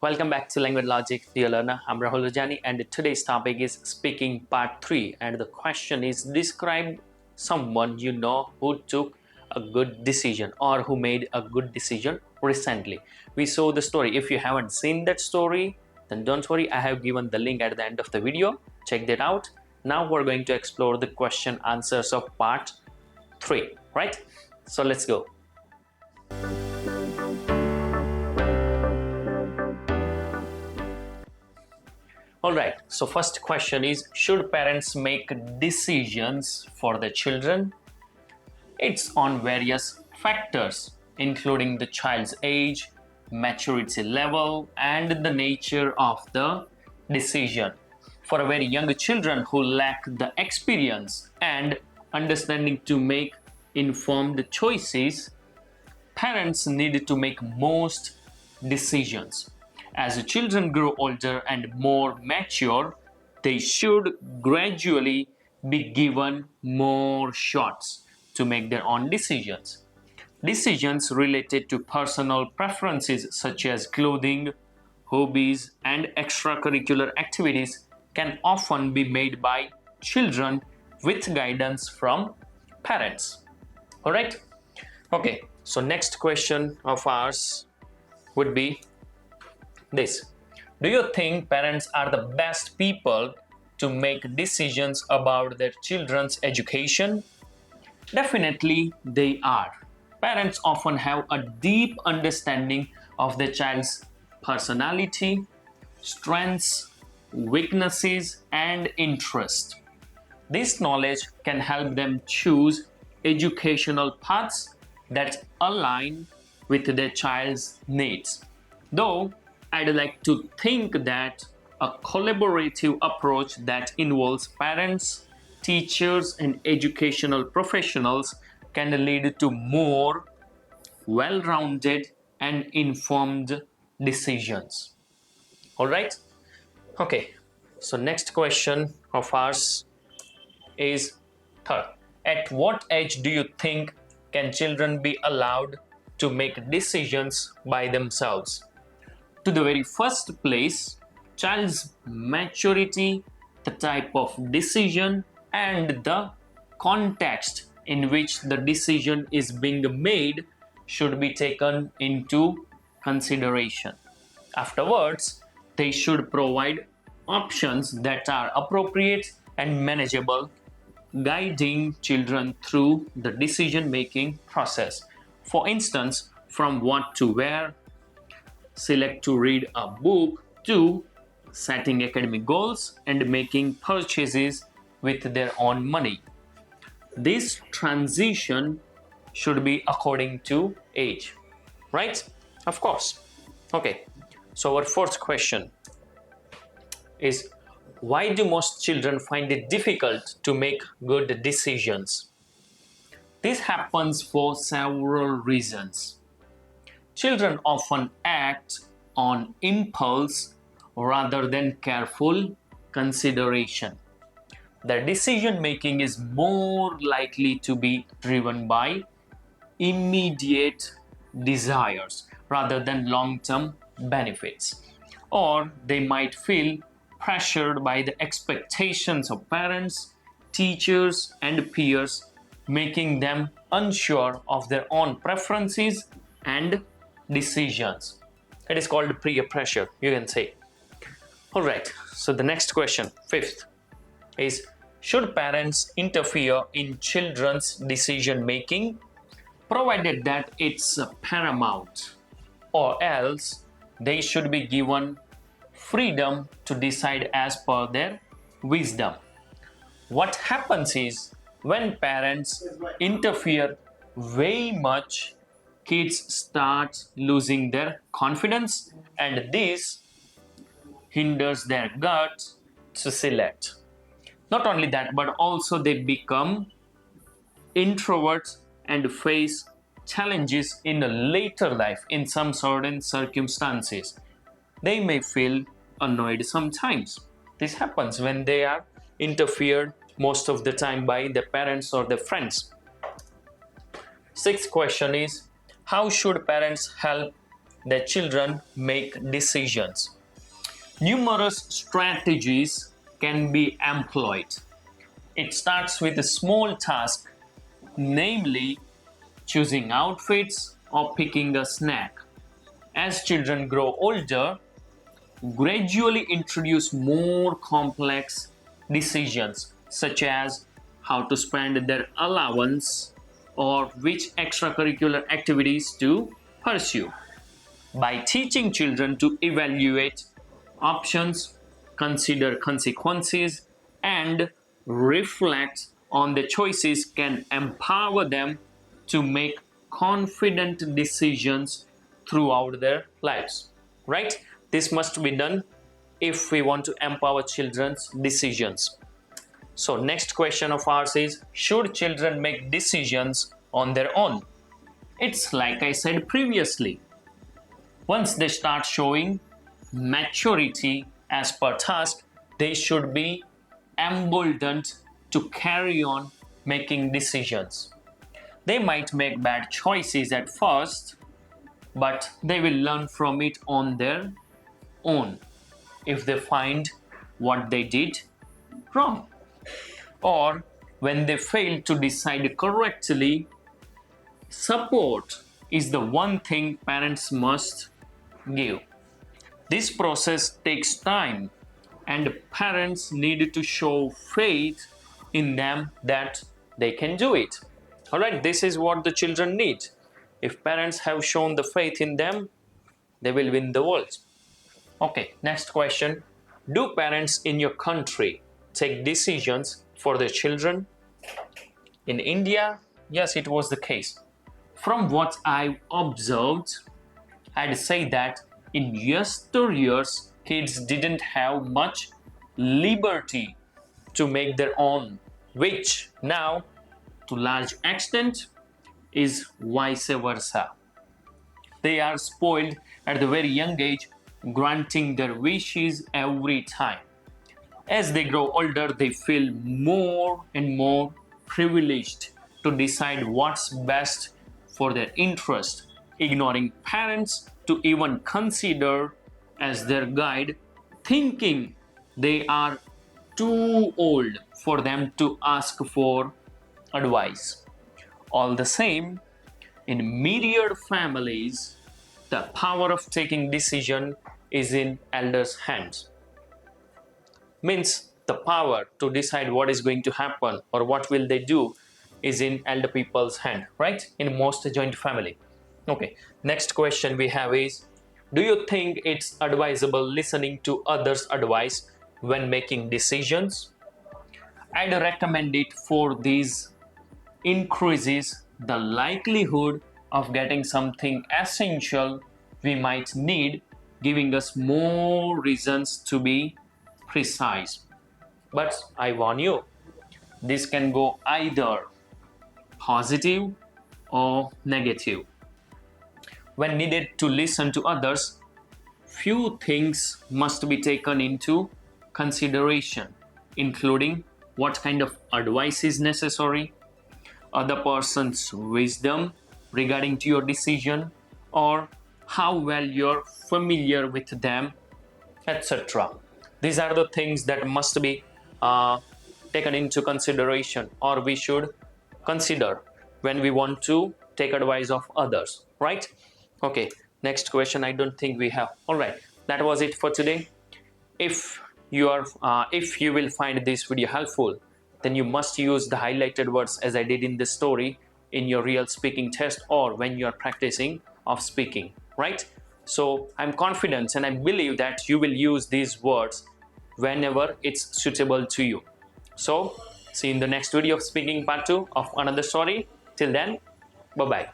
Welcome back to Language Logic, dear learner. I'm Rahul Rajani, and today's topic is speaking part 3. And the question is, describe someone you know who took a good decision or who made a good decision recently. We saw the story. If you haven't seen that story, then don't worry, I have given the link at the end of the video. Check that out. Now we're going to explore the question answers of part 3, right? So let's go. Alright, so first question is, should parents make decisions for their children? It's on various factors, including the child's age, maturity level, and the nature of the decision. For a very young children who lack the experience and understanding to make informed choices, parents need to make most decisions. As the children grow older and more mature, they should gradually be given more shots to make their own decisions. Decisions related to personal preferences such as clothing, hobbies, and extracurricular activities can often be made by children with guidance from parents. Alright? Okay, so next question of ours would be this. Do you think parents are the best people to make decisions about their children's education? Definitely they are. Parents often have a deep understanding of their child's personality, strengths, weaknesses, and interests. This knowledge can help them choose educational paths that align with their child's needs. Though I'd like to think that a collaborative approach that involves parents, teachers, and educational professionals can lead to more well-rounded and informed decisions. Alright? Okay, so next question of ours is third. At what age do you think can children be allowed to make decisions by themselves? To the very first place, child's maturity, the type of decision, and the context in which the decision is being made should be taken into consideration. Afterwards, they should provide options that are appropriate and manageable, guiding children through the decision-making process. For instance, from what to wear, select to read a book, to setting academic goals and making purchases with their own money. This transition should be according to age, right? Of course. Okay, so our fourth question is, why do most children find it difficult to make good decisions? This happens for several reasons. Children often act on impulse rather than careful consideration. Their decision making is more likely to be driven by immediate desires rather than long-term benefits. Or they might feel pressured by the expectations of parents, teachers, and peers, making them unsure of their own preferences and decisions. It is called peer pressure, you can say. Alright, so the next question, fifth, is, should parents interfere in children's decision making, provided that it's paramount, or else they should be given freedom to decide as per their wisdom? What happens is, when parents interfere way much, kids start losing their confidence, and this hinders their guts to select. Not only that, but also they become introverts and face challenges in a later life in some certain circumstances. They may feel annoyed sometimes. This happens when they are interfered most of the time by their parents or their friends. Sixth question is, how should parents help their children make decisions. Numerous strategies can be employed. It starts with a small task, namely choosing outfits or picking a snack. As children grow older, gradually introduce more complex decisions such as how to spend their allowance or which extracurricular activities to pursue. By teaching children to evaluate options, consider consequences, and reflect on the choices can empower them to make confident decisions throughout their lives. Right? This must be done if we want to empower children's decisions. So next question of ours is, should children make decisions on their own? It's like I said previously. Once they start showing maturity as per task, they should be emboldened to carry on making decisions. They might make bad choices at first, but they will learn from it on their own if they find what they did wrong, or when they fail to decide correctly. Support is the one thing parents must give. This process takes time, and parents need to show faith in them that they can do it. Alright, this is what the children need. If parents have shown the faith in them, they will win the world. Okay, next question. Do parents in your country take decisions for their children? In India, yes, it was the case. From what I observed, I'd say that in yesteryears, kids didn't have much liberty to make their own, which now, to large extent, is vice versa. They are spoiled at the very young age, granting their wishes every time. As they grow older, they feel more and more privileged to decide what's best for their interest, ignoring parents to even consider as their guide, thinking they are too old for them to ask for advice. All the same, in myriad families, the power of taking decision is in elders' hands. Means the power to decide what is going to happen or what will they do is in elder people's hand, right? In most joint family. Okay, next question we have is, do you think it's advisable listening to others' advice when making decisions? I'd recommend it for these increases the likelihood of getting something essential we might need, giving us more reasons to be precise. But I warn you, this can go either positive or negative. When needed to listen to others, few things must be taken into consideration, including what kind of advice is necessary, other person's wisdom regarding to your decision, or how well you're familiar with them, etc. These are the things that must be taken into consideration, or we should consider when we want to take advice of others, right? Okay, next question I don't think we have. All right, that was it for today. If you will find this video helpful, then you must use the highlighted words as I did in this story in your real speaking test or when you are practicing of speaking, right? So I'm confident and I believe that you will use these words whenever it's suitable to you. So see you in the next video of speaking part 2 of another story. Till then, bye bye.